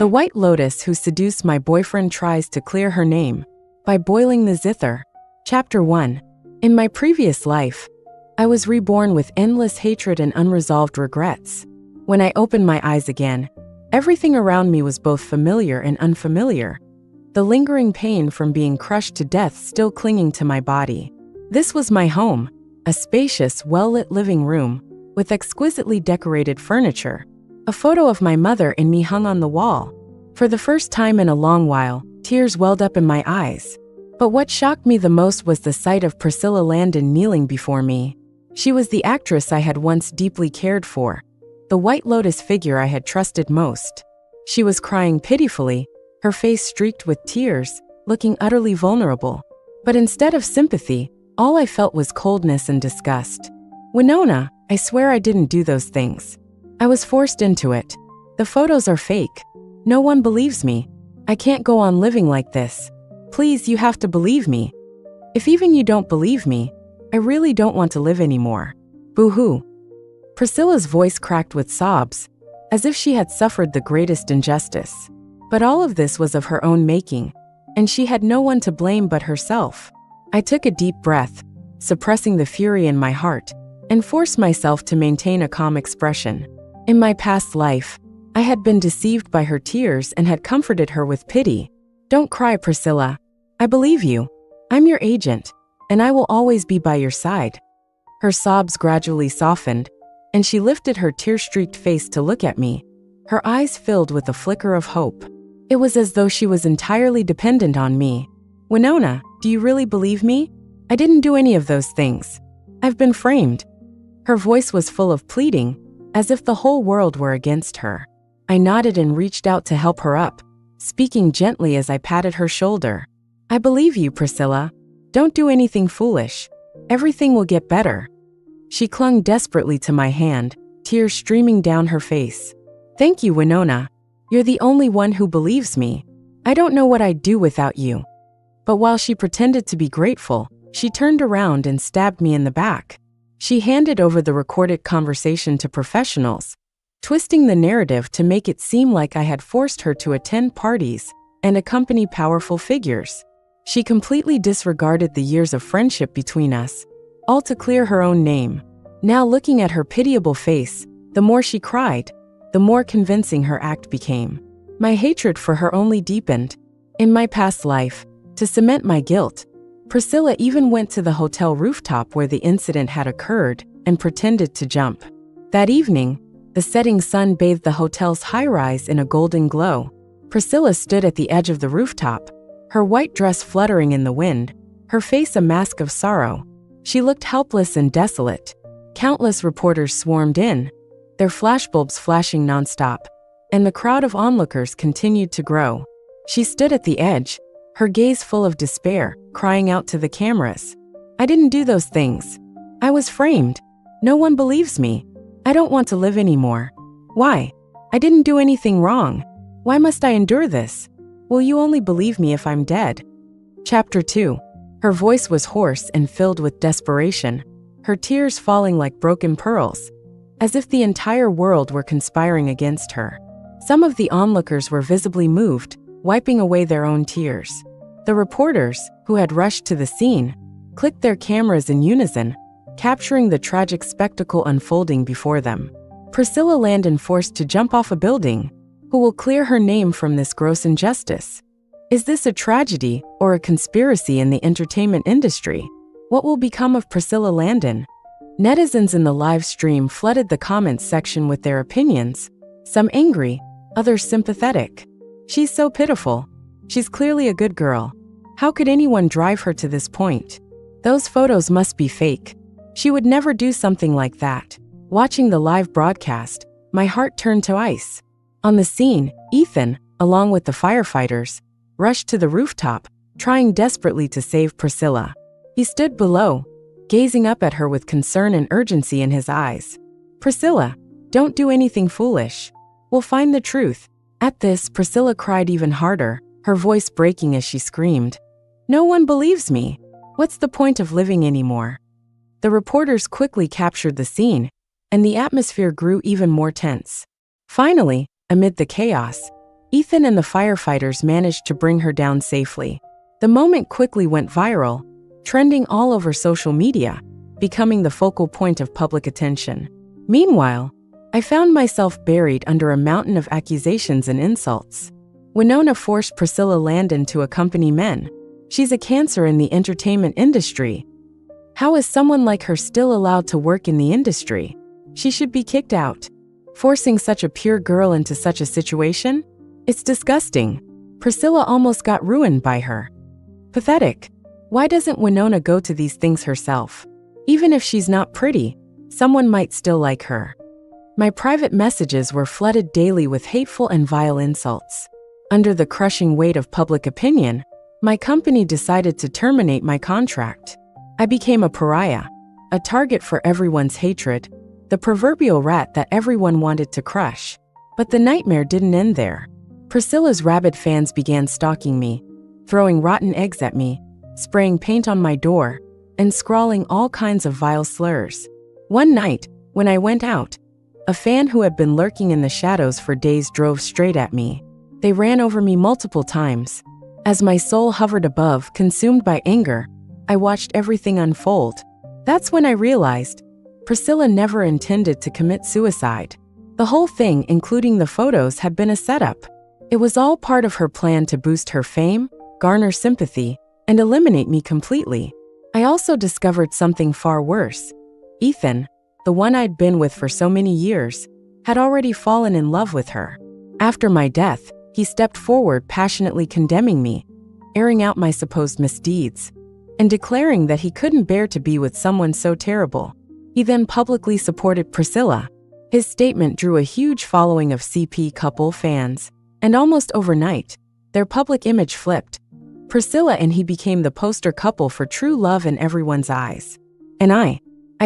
The White Lotus Who Seduced My Boyfriend Tries to Clear Her Name by Boiling the Zither. Chapter 1. In my previous life, I was reborn with endless hatred and unresolved regrets. When I opened my eyes again, everything around me was both familiar and unfamiliar. The lingering pain from being crushed to death still clinging to my body. This was my home, a spacious, well-lit living room with exquisitely decorated furniture. A photo of my mother and me hung on the wall. For the first time in a long while, tears welled up in my eyes. But what shocked me the most was the sight of Priscilla Landon kneeling before me. She was the actress I had once deeply cared for, the White Lotus figure I had trusted most. She was crying pitifully, her face streaked with tears, looking utterly vulnerable. But instead of sympathy, all I felt was coldness and disgust. "Winona, I swear I didn't do those things. I was forced into it. The photos are fake. No one believes me. I can't go on living like this. Please, you have to believe me. If even you don't believe me, I really don't want to live anymore. Boo-hoo." Priscilla's voice cracked with sobs, as if she had suffered the greatest injustice. But all of this was of her own making, and she had no one to blame but herself. I took a deep breath, suppressing the fury in my heart, and forced myself to maintain a calm expression. In my past life, I had been deceived by her tears and had comforted her with pity. "Don't cry, Priscilla. I believe you. I'm your agent, and I will always be by your side." Her sobs gradually softened, and she lifted her tear-streaked face to look at me, her eyes filled with a flicker of hope. It was as though she was entirely dependent on me. "Winona, do you really believe me? I didn't do any of those things. I've been framed." Her voice was full of pleading, as if the whole world were against her. I nodded and reached out to help her up, speaking gently as I patted her shoulder. "I believe you, Priscilla. Don't do anything foolish. Everything will get better." She clung desperately to my hand, tears streaming down her face. "Thank you, Winona. You're the only one who believes me. I don't know what I'd do without you." But while she pretended to be grateful, she turned around and stabbed me in the back. She handed over the recorded conversation to professionals, twisting the narrative to make it seem like I had forced her to attend parties and accompany powerful figures. She completely disregarded the years of friendship between us, all to clear her own name. Now, looking at her pitiable face, the more she cried, the more convincing her act became. My hatred for her only deepened. In my past life, to cement my guilt, Priscilla even went to the hotel rooftop where the incident had occurred and pretended to jump. That evening, the setting sun bathed the hotel's high-rise in a golden glow. Priscilla stood at the edge of the rooftop, her white dress fluttering in the wind, her face a mask of sorrow. She looked helpless and desolate. Countless reporters swarmed in, their flashbulbs flashing nonstop, and the crowd of onlookers continued to grow. She stood at the edge, her gaze full of despair, crying out to the cameras. "I didn't do those things. I was framed. No one believes me. I don't want to live anymore. Why? I didn't do anything wrong. Why must I endure this? Will you only believe me if I'm dead?" Chapter 2. Her voice was hoarse and filled with desperation, her tears falling like broken pearls, as if the entire world were conspiring against her. Some of the onlookers were visibly moved, wiping away their own tears. The reporters, who had rushed to the scene, clicked their cameras in unison, capturing the tragic spectacle unfolding before them. Priscilla Landon forced to jump off a building. Who will clear her name from this gross injustice? Is this a tragedy or a conspiracy in the entertainment industry? What will become of Priscilla Landon? Netizens in the live stream flooded the comments section with their opinions, some angry, others sympathetic. "She's so pitiful. She's clearly a good girl. How could anyone drive her to this point? Those photos must be fake. She would never do something like that." Watching the live broadcast, my heart turned to ice. On the scene, Ethan, along with the firefighters, rushed to the rooftop, trying desperately to save Priscilla. He stood below, gazing up at her with concern and urgency in his eyes. "Priscilla, don't do anything foolish. We'll find the truth." At this, Priscilla cried even harder, her voice breaking as she screamed, "No one believes me. What's the point of living anymore?" The reporters quickly captured the scene, and the atmosphere grew even more tense. Finally, amid the chaos, Ethan and the firefighters managed to bring her down safely. The moment quickly went viral, trending all over social media, becoming the focal point of public attention. Meanwhile, I found myself buried under a mountain of accusations and insults. Winona forced Priscilla Landon to accompany men. She's a cancer in the entertainment industry. How is someone like her still allowed to work in the industry? She should be kicked out. Forcing such a pure girl into such a situation? It's disgusting. Priscilla almost got ruined by her. Pathetic. Why doesn't Winona go to these things herself? Even if she's not pretty, someone might still like her. My private messages were flooded daily with hateful and vile insults. Under the crushing weight of public opinion, my company decided to terminate my contract. I became a pariah, a target for everyone's hatred, the proverbial rat that everyone wanted to crush. But the nightmare didn't end there. Priscilla's rabid fans began stalking me, throwing rotten eggs at me, spraying paint on my door, and scrawling all kinds of vile slurs. One night, when I went out, a fan who had been lurking in the shadows for days drove straight at me. They ran over me multiple times. As my soul hovered above, consumed by anger, I watched everything unfold. That's when I realized Priscilla never intended to commit suicide. The whole thing, including the photos, had been a setup. It was all part of her plan to boost her fame, garner sympathy, and eliminate me completely. I also discovered something far worse. Ethan, the one I'd been with for so many years, had already fallen in love with her. After my death, he stepped forward, passionately condemning me, airing out my supposed misdeeds, and declaring that he couldn't bear to be with someone so terrible. He then publicly supported Priscilla. His statement drew a huge following of CP couple fans, and almost overnight, their public image flipped. Priscilla and he became the poster couple for true love in everyone's eyes. And I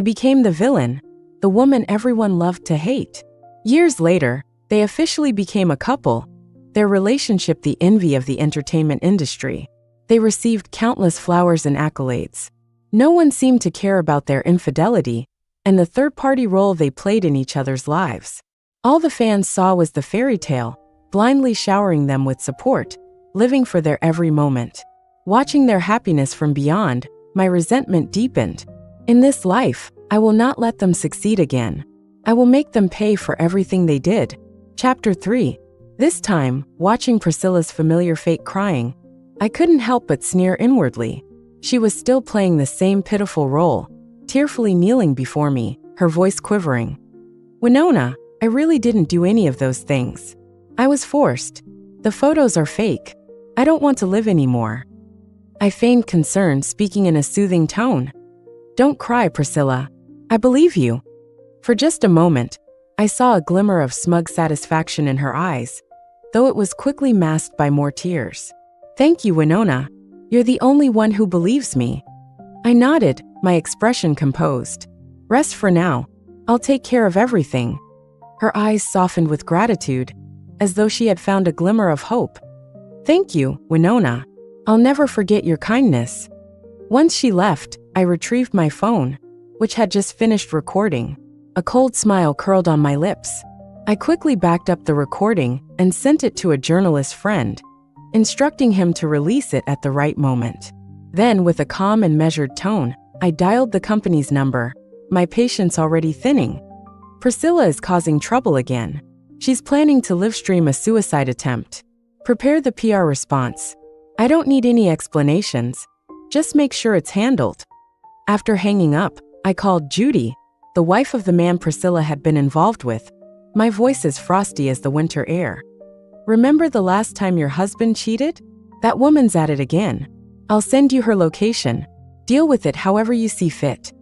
became the villain, the woman everyone loved to hate. Years later, they officially became a couple, their relationship the envy of the entertainment industry. They received countless flowers and accolades. No one seemed to care about their infidelity and the third-party role they played in each other's lives. All the fans saw was the fairy tale, blindly showering them with support, living for their every moment. Watching their happiness from beyond, my resentment deepened. In this life, I will not let them succeed again. I will make them pay for everything they did. Chapter 3. This time, watching Priscilla's familiar fake crying, I couldn't help but sneer inwardly. She was still playing the same pitiful role, tearfully kneeling before me, her voice quivering. Winona, I really didn't do any of those things. I was forced. The photos are fake. I don't want to live anymore. I feigned concern, speaking in a soothing tone. Don't cry, Priscilla. I believe you. For just a moment, I saw a glimmer of smug satisfaction in her eyes, though it was quickly masked by more tears. Thank you, Winona. You're the only one who believes me. I nodded, my expression composed. Rest for now. I'll take care of everything. Her eyes softened with gratitude, as though she had found a glimmer of hope. Thank you, Winona. I'll never forget your kindness. Once she left, I retrieved my phone, which had just finished recording. A cold smile curled on my lips. I quickly backed up the recording and sent it to a journalist friend, instructing him to release it at the right moment. Then, with a calm and measured tone, I dialed the company's number, my patience already thinning. Priscilla is causing trouble again. She's planning to livestream a suicide attempt. Prepare the PR response. I don't need any explanations. Just make sure it's handled. After hanging up, I called Judy, the wife of the man Priscilla had been involved with, my voice as frosty as the winter air. Remember the last time your husband cheated? That woman's at it again. I'll send you her location. Deal with it however you see fit.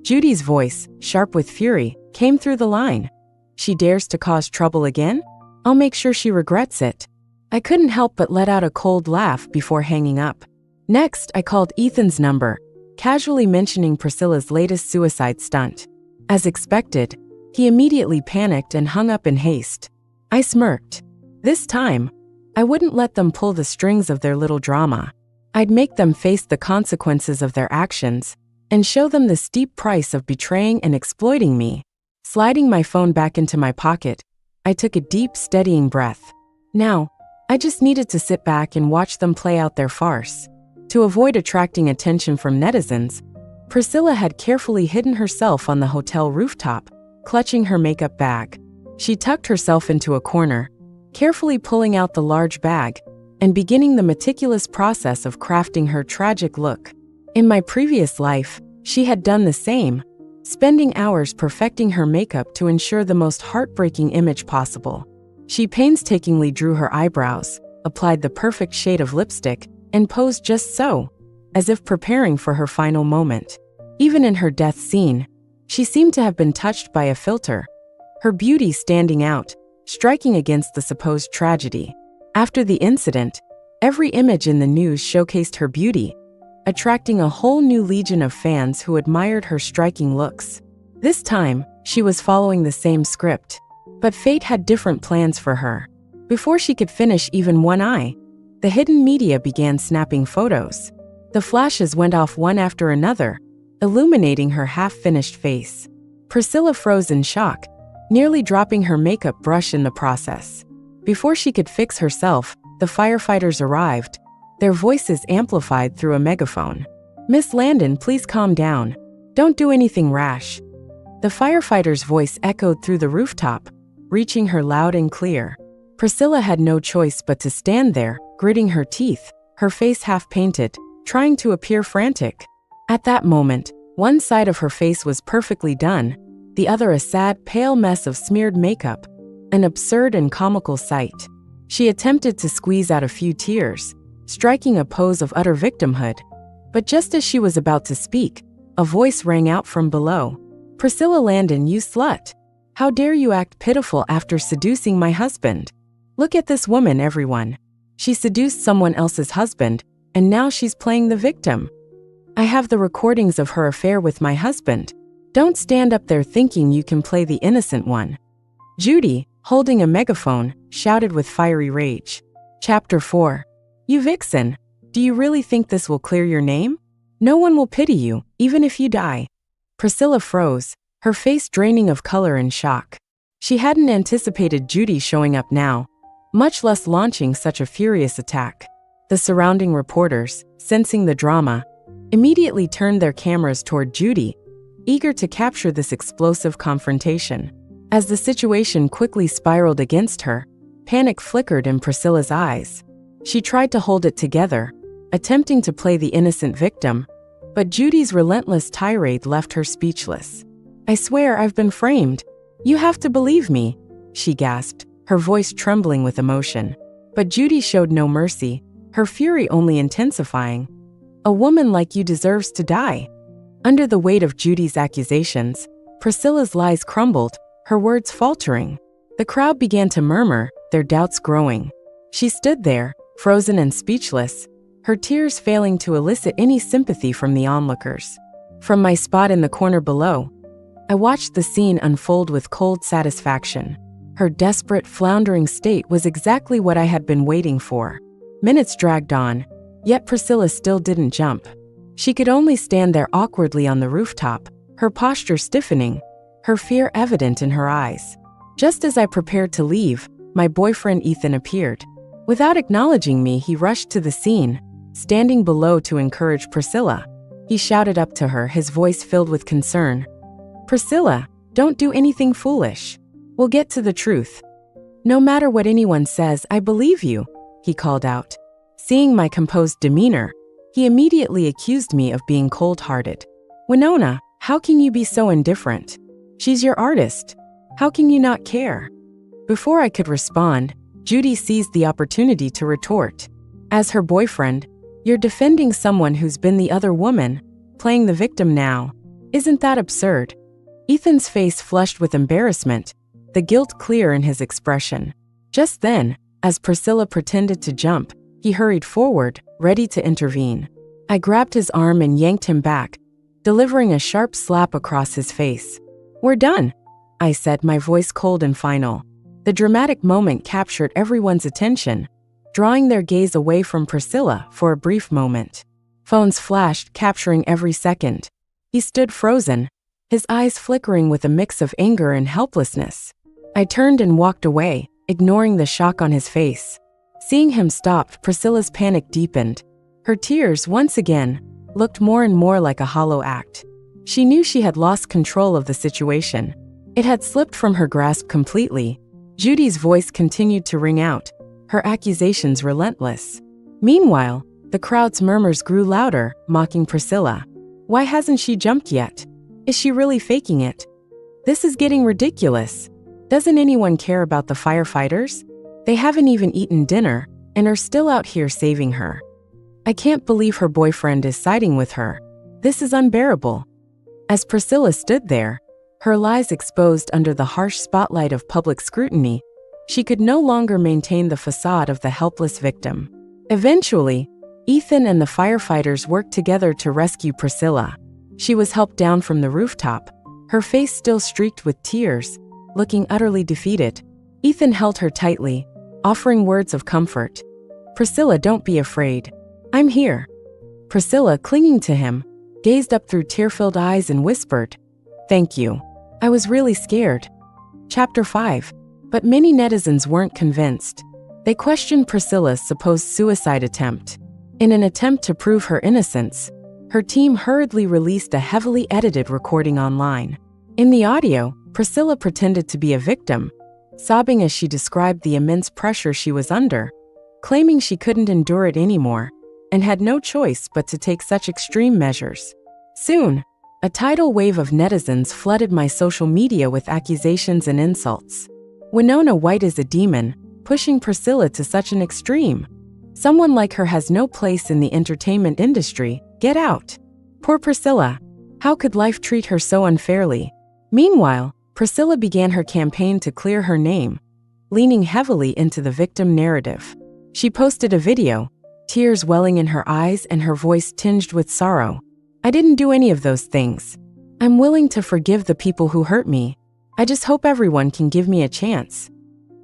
Judy's voice, sharp with fury, came through the line. She dares to cause trouble again? I'll make sure she regrets it. I couldn't help but let out a cold laugh before hanging up. Next, I called Ethan's number, casually mentioning Priscilla's latest suicide stunt. As expected, he immediately panicked and hung up in haste. I smirked. This time, I wouldn't let them pull the strings of their little drama. I'd make them face the consequences of their actions and show them the steep price of betraying and exploiting me. Sliding my phone back into my pocket, I took a deep, steadying breath. Now, I just needed to sit back and watch them play out their farce. To avoid attracting attention from netizens, Priscilla had carefully hidden herself on the hotel rooftop, clutching her makeup bag. She tucked herself into a corner, carefully pulling out the large bag and beginning the meticulous process of crafting her tragic look. In my previous life, she had done the same, spending hours perfecting her makeup to ensure the most heartbreaking image possible. She painstakingly drew her eyebrows, applied the perfect shade of lipstick, and posed just so, as if preparing for her final moment. Even in her death scene, she seemed to have been touched by a filter, her beauty standing out, striking against the supposed tragedy. After the incident, every image in the news showcased her beauty, attracting a whole new legion of fans who admired her striking looks. This time, she was following the same script, but fate had different plans for her. Before she could finish even one eye, the hidden media began snapping photos. The flashes went off one after another, illuminating her half-finished face. Priscilla froze in shock, nearly dropping her makeup brush in the process. Before she could fix herself, the firefighters arrived, their voices amplified through a megaphone. "Miss Landon, please calm down. Don't do anything rash." The firefighter's voice echoed through the rooftop, reaching her loud and clear. Priscilla had no choice but to stand there, gritting her teeth, her face half-painted, trying to appear frantic. At that moment, one side of her face was perfectly done, the other a sad, pale mess of smeared makeup, an absurd and comical sight. She attempted to squeeze out a few tears, striking a pose of utter victimhood. But just as she was about to speak, a voice rang out from below. "Priscilla Landon, you slut! How dare you act pitiful after seducing my husband? Look at this woman, everyone. She seduced someone else's husband, and now she's playing the victim. I have the recordings of her affair with my husband. Don't stand up there thinking you can play the innocent one." Judy, holding a megaphone, shouted with fiery rage. Chapter 4. "You vixen! Do you really think this will clear your name? No one will pity you, even if you die." Priscilla froze, her face draining of color in shock. She hadn't anticipated Judy showing up now, much less launching such a furious attack. The surrounding reporters, sensing the drama, immediately turned their cameras toward Judy, eager to capture this explosive confrontation. As the situation quickly spiraled against her, panic flickered in Priscilla's eyes. She tried to hold it together, attempting to play the innocent victim, but Judy's relentless tirade left her speechless. "I swear I've been framed. You have to believe me," she gasped, her voice trembling with emotion. But Judy showed no mercy, her fury only intensifying. "A woman like you deserves to die." Under the weight of Judy's accusations, Priscilla's lies crumbled, her words faltering. The crowd began to murmur, their doubts growing. She stood there, frozen and speechless, her tears failing to elicit any sympathy from the onlookers. From my spot in the corner below, I watched the scene unfold with cold satisfaction. Her desperate, floundering state was exactly what I had been waiting for. Minutes dragged on, yet Priscilla still didn't jump. She could only stand there awkwardly on the rooftop, her posture stiffening, her fear evident in her eyes. Just as I prepared to leave, my boyfriend Ethan appeared. Without acknowledging me, he rushed to the scene, standing below to encourage Priscilla. He shouted up to her, his voice filled with concern. "Priscilla, don't do anything foolish. We'll get to the truth. No matter what anyone says, I believe you," he called out. Seeing my composed demeanor, he immediately accused me of being cold-hearted. "Winona, how can you be so indifferent? She's your artist. How can you not care?" Before I could respond, Judy seized the opportunity to retort. "As her boyfriend, you're defending someone who's been the other woman, playing the victim now. Isn't that absurd?" Ethan's face flushed with embarrassment, the guilt clear in his expression. Just then, as Priscilla pretended to jump, he hurried forward, ready to intervene. I grabbed his arm and yanked him back, delivering a sharp slap across his face. "We're done," I said, my voice cold and final. The dramatic moment captured everyone's attention, drawing their gaze away from Priscilla for a brief moment. Phones flashed, capturing every second. He stood frozen, his eyes flickering with a mix of anger and helplessness. I turned and walked away, ignoring the shock on his face. Seeing him stop, Priscilla's panic deepened. Her tears, once again, looked more and more like a hollow act. She knew she had lost control of the situation. It had slipped from her grasp completely. Judy's voice continued to ring out, her accusations relentless. Meanwhile, the crowd's murmurs grew louder, mocking Priscilla. Why hasn't she jumped yet? Is she really faking it? This is getting ridiculous. Doesn't anyone care about the firefighters? They haven't even eaten dinner and are still out here saving her. I can't believe her boyfriend is siding with her. This is unbearable. As Priscilla stood there, her lies exposed under the harsh spotlight of public scrutiny, she could no longer maintain the facade of the helpless victim. Eventually, Ethan and the firefighters worked together to rescue Priscilla. She was helped down from the rooftop, her face still streaked with tears, looking utterly defeated. Ethan held her tightly, offering words of comfort. Priscilla, don't be afraid. I'm here. Priscilla, clinging to him, gazed up through tear-filled eyes and whispered, "Thank you. I was really scared." Chapter 5. But many netizens weren't convinced. They questioned Priscilla's supposed suicide attempt. In an attempt to prove her innocence, her team hurriedly released a heavily edited recording online. In the audio, Priscilla pretended to be a victim, sobbing as she described the immense pressure she was under, claiming she couldn't endure it anymore and had no choice but to take such extreme measures. Soon, a tidal wave of netizens flooded my social media with accusations and insults. Winona White is a demon, pushing Priscilla to such an extreme. Someone like her has no place in the entertainment industry. Get out. Poor Priscilla. How could life treat her so unfairly? Meanwhile, Priscilla began her campaign to clear her name, leaning heavily into the victim narrative. She posted a video, tears welling in her eyes and her voice tinged with sorrow. I didn't do any of those things. I'm willing to forgive the people who hurt me. I just hope everyone can give me a chance.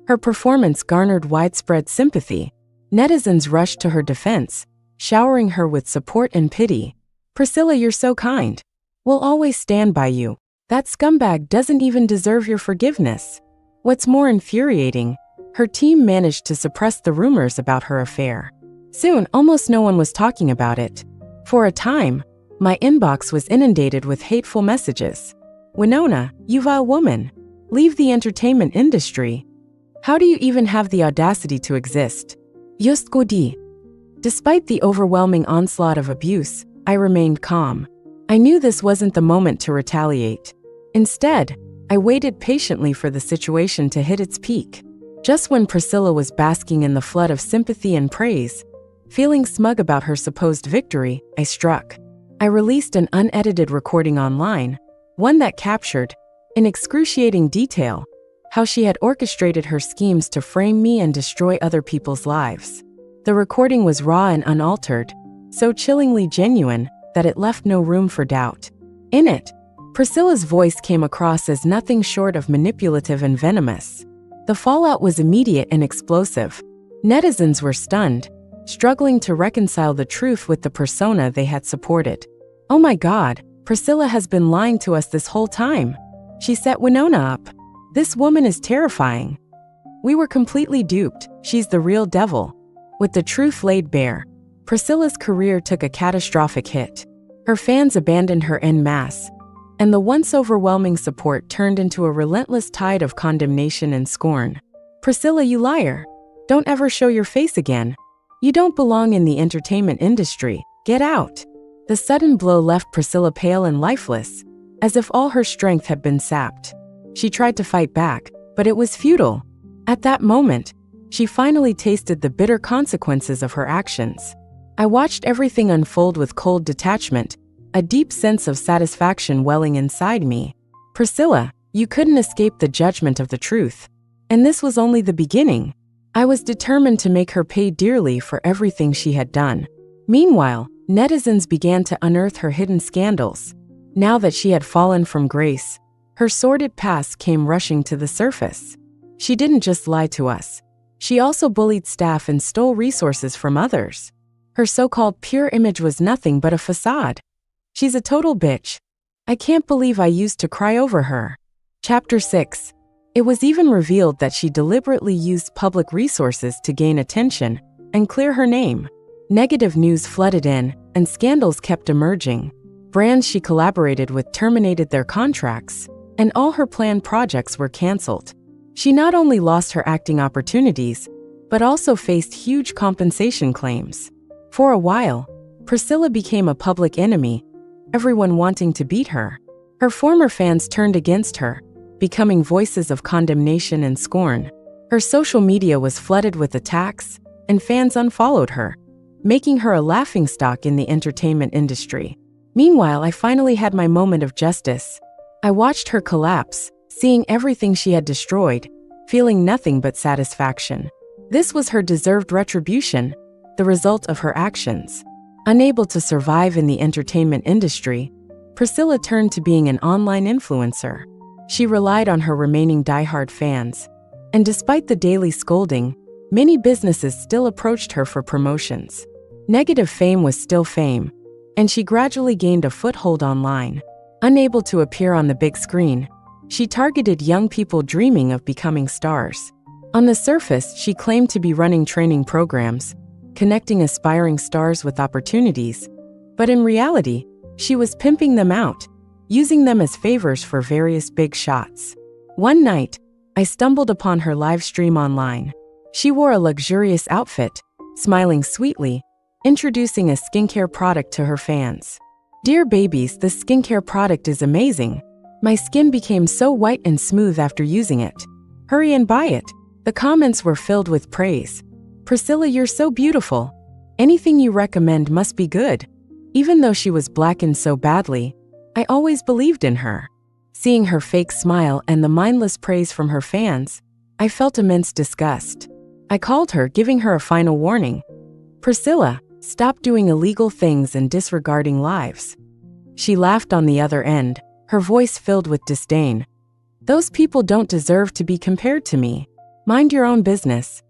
Her performance garnered widespread sympathy. Netizens rushed to her defense, showering her with support and pity. Priscilla, you're so kind. We'll always stand by you. That scumbag doesn't even deserve your forgiveness. What's more infuriating, her team managed to suppress the rumors about her affair. Soon, almost no one was talking about it. For a time, my inbox was inundated with hateful messages. Winona, you vile woman. Leave the entertainment industry. How do you even have the audacity to exist? Just godi. Despite the overwhelming onslaught of abuse, I remained calm. I knew this wasn't the moment to retaliate. Instead, I waited patiently for the situation to hit its peak. Just when Priscilla was basking in the flood of sympathy and praise, feeling smug about her supposed victory, I struck. I released an unedited recording online, one that captured, in excruciating detail, how she had orchestrated her schemes to frame me and destroy other people's lives. The recording was raw and unaltered, so chillingly genuine that it left no room for doubt. In it, Priscilla's voice came across as nothing short of manipulative and venomous. The fallout was immediate and explosive. Netizens were stunned, struggling to reconcile the truth with the persona they had supported. Oh my God, Priscilla has been lying to us this whole time. She set Winona up. This woman is terrifying. We were completely duped. She's the real devil. With the truth laid bare, Priscilla's career took a catastrophic hit. Her fans abandoned her en masse, and the once overwhelming support turned into a relentless tide of condemnation and scorn. Priscilla, you liar. Don't ever show your face again. You don't belong in the entertainment industry. Get out. The sudden blow left Priscilla pale and lifeless, as if all her strength had been sapped. She tried to fight back, but it was futile. At that moment, she finally tasted the bitter consequences of her actions. I watched everything unfold with cold detachment, a deep sense of satisfaction welling inside me. Priscilla, you couldn't escape the judgment of the truth. And this was only the beginning. I was determined to make her pay dearly for everything she had done. Meanwhile, netizens began to unearth her hidden scandals. Now that she had fallen from grace, her sordid past came rushing to the surface. She didn't just lie to us. She also bullied staff and stole resources from others. Her so-called pure image was nothing but a facade. She's a total bitch. I can't believe I used to cry over her. Chapter 6. It was even revealed that she deliberately used public resources to gain attention and clear her name. Negative news flooded in, and scandals kept emerging. Brands she collaborated with terminated their contracts, and all her planned projects were canceled. She not only lost her acting opportunities, but also faced huge compensation claims. For a while, Priscilla became a public enemy, everyone wanting to beat her. Her former fans turned against her, becoming voices of condemnation and scorn. Her social media was flooded with attacks, and fans unfollowed her, making her a laughingstock in the entertainment industry. Meanwhile, I finally had my moment of justice. I watched her collapse, seeing everything she had destroyed, feeling nothing but satisfaction. This was her deserved retribution, the result of her actions. Unable to survive in the entertainment industry, Priscilla turned to being an online influencer. She relied on her remaining diehard fans, and despite the daily scolding, many businesses still approached her for promotions. Negative fame was still fame, and she gradually gained a foothold online. Unable to appear on the big screen, she targeted young people dreaming of becoming stars. On the surface, she claimed to be running training programs, connecting aspiring stars with opportunities, but in reality, she was pimping them out, using them as favors for various big shots. One night, I stumbled upon her live stream online. She wore a luxurious outfit, smiling sweetly, introducing a skincare product to her fans. "Dear babies, this skincare product is amazing. My skin became so white and smooth after using it. Hurry and buy it." The comments were filled with praise. "Priscilla, you're so beautiful. Anything you recommend must be good." Even though she was blackened so badly, I always believed in her. Seeing her fake smile and the mindless praise from her fans, I felt immense disgust. I called her, giving her a final warning. "Priscilla, stop doing illegal things and disregarding lives." She laughed on the other end, her voice filled with disdain. "Those people don't deserve to be compared to me. Mind your own business."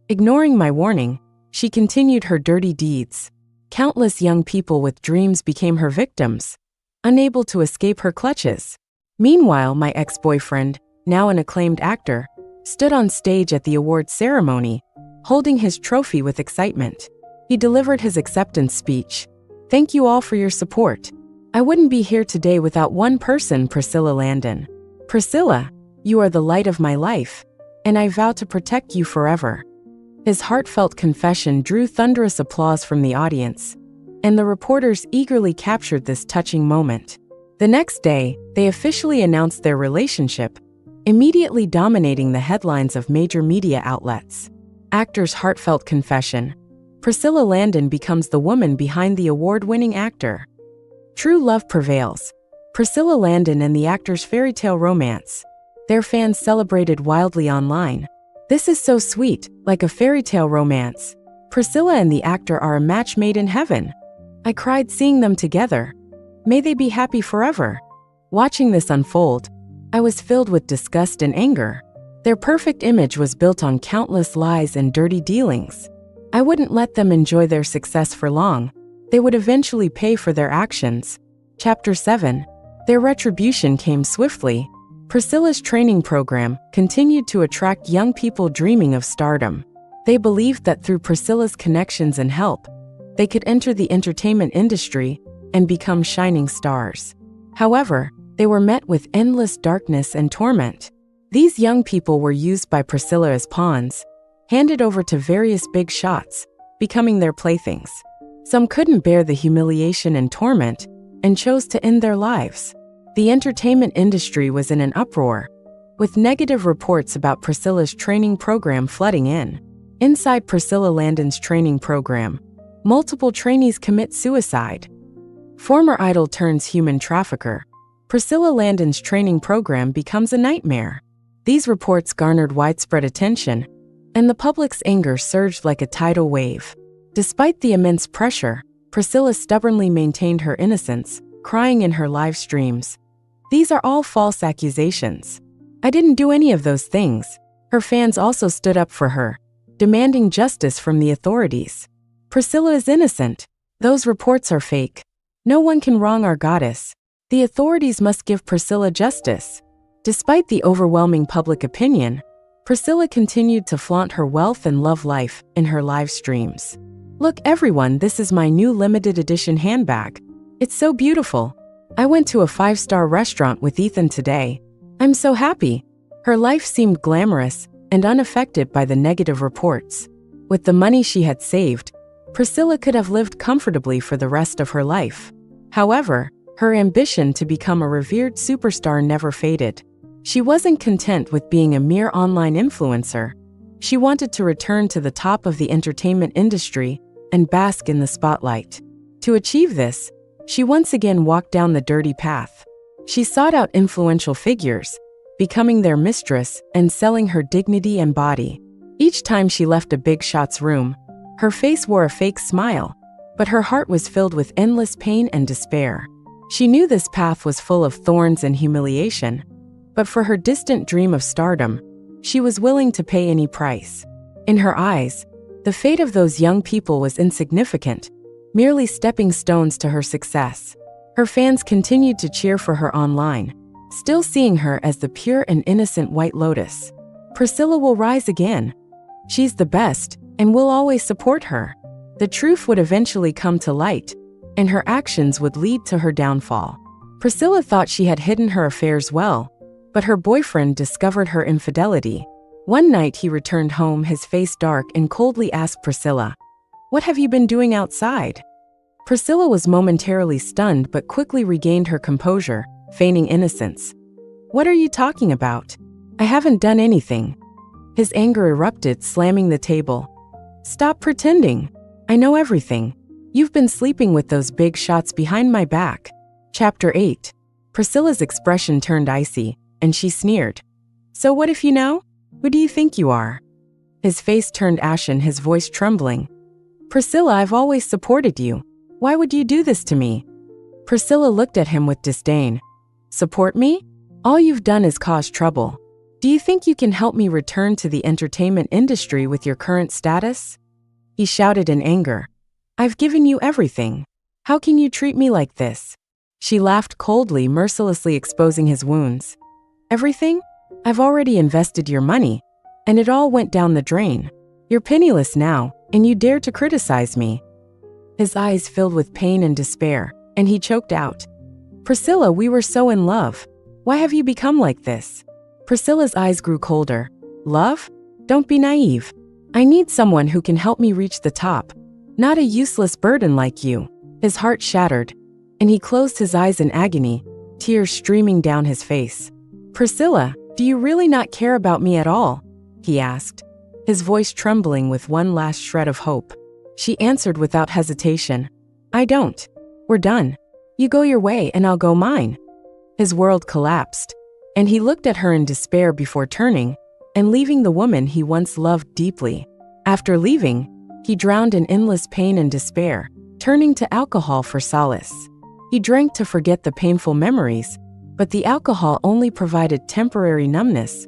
Ignoring my warning, she continued her dirty deeds. Countless young people with dreams became her victims, unable to escape her clutches. Meanwhile, my ex-boyfriend, now an acclaimed actor, stood on stage at the awards ceremony, holding his trophy with excitement. He delivered his acceptance speech. "Thank you all for your support. I wouldn't be here today without one person, Priscilla Landon. Priscilla, you are the light of my life, and I vow to protect you forever." His heartfelt confession drew thunderous applause from the audience, and the reporters eagerly captured this touching moment. The next day, they officially announced their relationship, immediately dominating the headlines of major media outlets. Actor's heartfelt confession. Priscilla Landon becomes the woman behind the award-winning actor. True love prevails. Priscilla Landon and the actor's fairy tale romance. Their fans celebrated wildly online. "This is so sweet, like a fairy tale romance. Priscilla and the actor are a match made in heaven. I cried seeing them together. May they be happy forever." Watching this unfold, I was filled with disgust and anger. Their perfect image was built on countless lies and dirty dealings. I wouldn't let them enjoy their success for long. They would eventually pay for their actions. Chapter 7. Their retribution came swiftly. Priscilla's training program continued to attract young people dreaming of stardom. They believed that through Priscilla's connections and help, they could enter the entertainment industry and become shining stars. However, they were met with endless darkness and torment. These young people were used by Priscilla as pawns, handed over to various big shots, becoming their playthings. Some couldn't bear the humiliation and torment and chose to end their lives. The entertainment industry was in an uproar, with negative reports about Priscilla's training program flooding in. Inside Priscilla Landon's training program, multiple trainees commit suicide. Former idol turns human trafficker. Priscilla Landon's training program becomes a nightmare. These reports garnered widespread attention, and the public's anger surged like a tidal wave. Despite the immense pressure, Priscilla stubbornly maintained her innocence, crying in her live streams. "These are all false accusations. I didn't do any of those things." Her fans also stood up for her, demanding justice from the authorities. "Priscilla is innocent. Those reports are fake. No one can wrong our goddess. The authorities must give Priscilla justice." Despite the overwhelming public opinion, Priscilla continued to flaunt her wealth and love life in her live streams. "Look everyone, this is my new limited edition handbag. It's so beautiful. I went to a 5-star restaurant with Ethan today. I'm so happy." Her life seemed glamorous and unaffected by the negative reports. With the money she had saved, Priscilla could have lived comfortably for the rest of her life. However, her ambition to become a revered superstar never faded. She wasn't content with being a mere online influencer. She wanted to return to the top of the entertainment industry and bask in the spotlight. To achieve this, she once again walked down the dirty path. She sought out influential figures, becoming their mistress and selling her dignity and body. Each time she left a big shot's room, her face wore a fake smile, but her heart was filled with endless pain and despair. She knew this path was full of thorns and humiliation, but for her distant dream of stardom, she was willing to pay any price. In her eyes, the fate of those young people was insignificant, merely stepping stones to her success. Her fans continued to cheer for her online, still seeing her as the pure and innocent White Lotus. Priscilla will rise again. She's the best, and we'll always support her. The truth would eventually come to light, and her actions would lead to her downfall. Priscilla thought she had hidden her affairs well, but her boyfriend discovered her infidelity. One night he returned home, his face dark, and coldly asked Priscilla, "What have you been doing outside?" Priscilla was momentarily stunned but quickly regained her composure, feigning innocence. "What are you talking about? I haven't done anything." His anger erupted, slamming the table. "Stop pretending. I know everything. You've been sleeping with those big shots behind my back." Chapter 8. Priscilla's expression turned icy, and she sneered. "So what if you know? Who do you think you are?" His face turned ashen, his voice trembling. "Priscilla, I've always supported you. Why would you do this to me?" Priscilla looked at him with disdain. "Support me? All you've done is cause trouble. Do you think you can help me return to the entertainment industry with your current status?" He shouted in anger. "I've given you everything. How can you treat me like this?" She laughed coldly, mercilessly exposing his wounds. "Everything? I've already invested your money, and it all went down the drain. You're penniless now, and you dare to criticize me." His eyes filled with pain and despair, and he choked out, "Priscilla, we were so in love. Why have you become like this?" Priscilla's eyes grew colder. "Love? Don't be naive. I need someone who can help me reach the top, not a useless burden like you." His heart shattered, and he closed his eyes in agony, tears streaming down his face. "Priscilla, do you really not care about me at all?" he asked, his voice trembling with one last shred of hope. She answered without hesitation, "I don't. We're done. You go your way and I'll go mine." His world collapsed, and he looked at her in despair before turning and leaving the woman he once loved deeply. After leaving, he drowned in endless pain and despair, turning to alcohol for solace. He drank to forget the painful memories, but the alcohol only provided temporary numbness,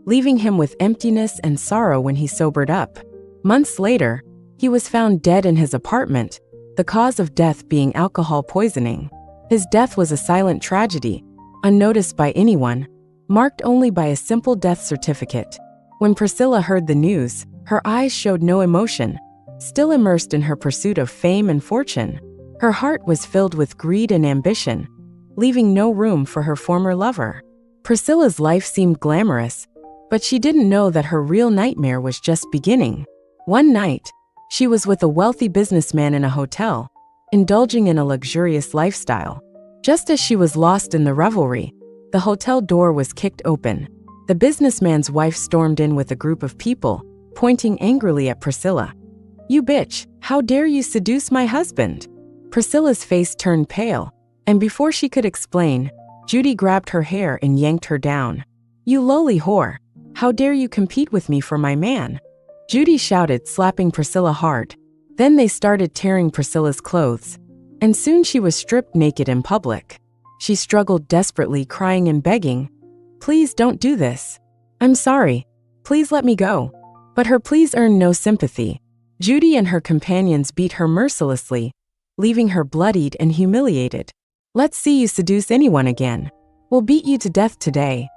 leaving him with emptiness and sorrow when he sobered up. Months later, he was found dead in his apartment, the cause of death being alcohol poisoning. His death was a silent tragedy, unnoticed by anyone, marked only by a simple death certificate. When Priscilla heard the news, her eyes showed no emotion, still immersed in her pursuit of fame and fortune. Her heart was filled with greed and ambition, leaving no room for her former lover. Priscilla's life seemed glamorous, but she didn't know that her real nightmare was just beginning. One night, she was with a wealthy businessman in a hotel, indulging in a luxurious lifestyle. Just as she was lost in the revelry, the hotel door was kicked open. The businessman's wife stormed in with a group of people, pointing angrily at Priscilla. "You bitch, how dare you seduce my husband?" Priscilla's face turned pale, and before she could explain, Judy grabbed her hair and yanked her down. "You lowly whore, how dare you compete with me for my man?" Judy shouted, slapping Priscilla hard. Then they started tearing Priscilla's clothes, and soon she was stripped naked in public. She struggled desperately, crying and begging, "Please don't do this. I'm sorry. Please let me go." But her pleas earned no sympathy. Judy and her companions beat her mercilessly, leaving her bloodied and humiliated. "Let's see you seduce anyone again. We'll beat you to death today."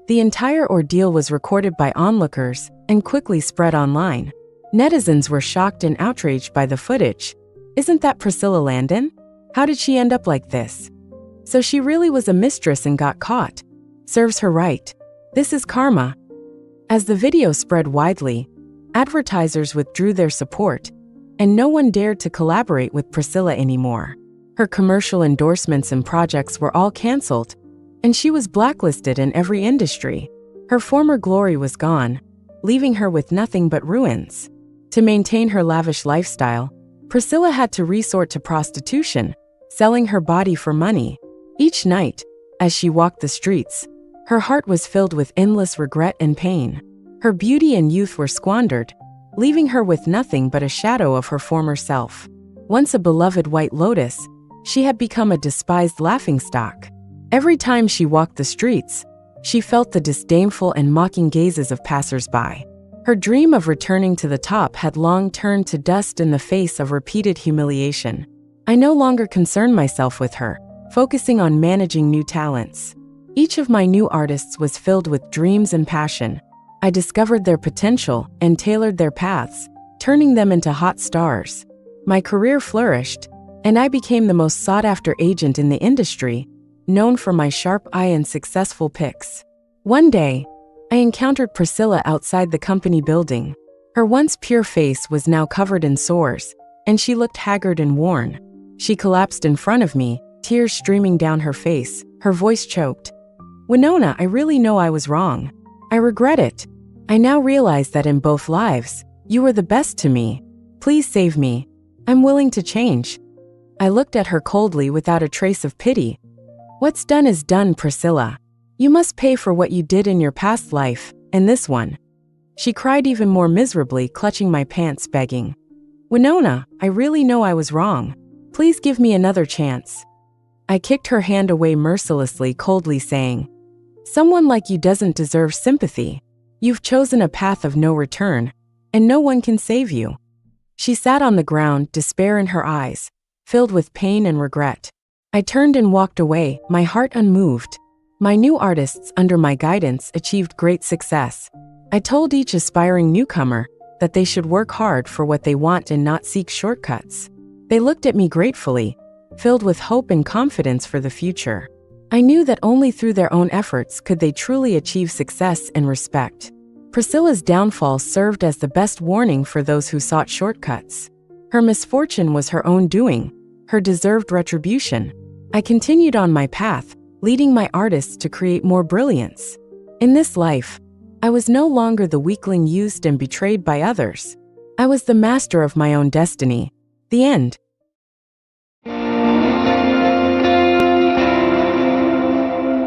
The entire ordeal was recorded by onlookers and quickly spread online. Netizens were shocked and outraged by the footage. Isn't that Priscilla Landon? How did she end up like this? So she really was a mistress and got caught. Serves her right. This is karma. As the video spread widely, advertisers withdrew their support, and no one dared to collaborate with Priscilla anymore. Her commercial endorsements and projects were all canceled, and she was blacklisted in every industry. Her former glory was gone, leaving her with nothing but ruins. To maintain her lavish lifestyle, Priscilla had to resort to prostitution, selling her body for money. Each night, as she walked the streets, her heart was filled with endless regret and pain. Her beauty and youth were squandered, leaving her with nothing but a shadow of her former self. Once a beloved white lotus, she had become a despised laughingstock. Every time she walked the streets, she felt the disdainful and mocking gazes of passers-by. Her dream of returning to the top had long turned to dust in the face of repeated humiliation. I no longer concerned myself with her, focusing on managing new talents. Each of my new artists was filled with dreams and passion. I discovered their potential and tailored their paths, turning them into hot stars. My career flourished, and I became the most sought-after agent in the industry, known for my sharp eye and successful picks. One day, I encountered Priscilla outside the company building. Her once pure face was now covered in sores, and she looked haggard and worn. She collapsed in front of me, tears streaming down her face, her voice choked. "Winona, I really know I was wrong. I regret it. I now realize that in both lives, you were the best to me. Please save me. I'm willing to change." I looked at her coldly without a trace of pity. "What's done is done, Priscilla. You must pay for what you did in your past life, and this one." She cried even more miserably, clutching my pants, begging, "Winona, I really know I was wrong. Please give me another chance." I kicked her hand away mercilessly, coldly saying, "Someone like you doesn't deserve sympathy. You've chosen a path of no return, and no one can save you." She sat on the ground, despair in her eyes, filled with pain and regret. I turned and walked away, my heart unmoved. My new artists, under my guidance, achieved great success. I told each aspiring newcomer that they should work hard for what they want and not seek shortcuts. They looked at me gratefully, filled with hope and confidence for the future. I knew that only through their own efforts could they truly achieve success and respect. Priscilla's downfall served as the best warning for those who sought shortcuts. Her misfortune was her own doing, her deserved retribution. I continued on my path, leading my artists to create more brilliance. In this life, I was no longer the weakling used and betrayed by others. I was the master of my own destiny. The end.